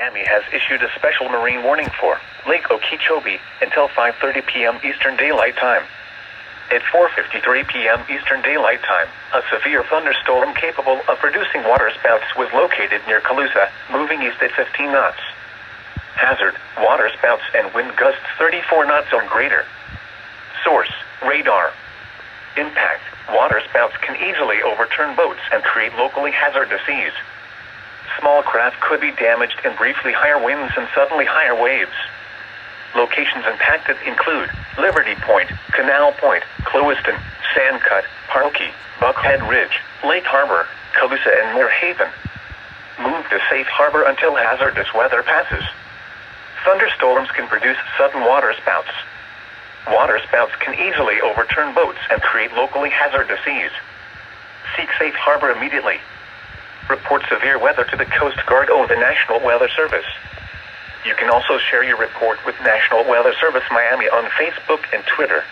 Miami has issued a special marine warning for Lake Okeechobee until 5:30 p.m. Eastern Daylight Time. At 4:53 p.m. Eastern Daylight Time, a severe thunderstorm capable of producing waterspouts was located near Calusa, moving east at 15 knots. Hazard: waterspouts and wind gusts 34 knots or greater. Source: radar. Impact: waterspouts can easily overturn boats and create locally hazardous seas. Small craft could be damaged in briefly higher winds and suddenly higher waves. Locations impacted include Liberty Point, Canal Point, Clewiston, Sandcut, Parkey, Buckhead Ridge, Lake Harbor, Calusa and Moore Haven. Move to safe harbor until hazardous weather passes. Thunderstorms can produce sudden waterspouts. Waterspouts can easily overturn boats and create locally hazardous seas. Seek safe harbor immediately. Report severe weather to the Coast Guard or the National Weather Service. You can also share your report with National Weather Service Miami on Facebook and Twitter.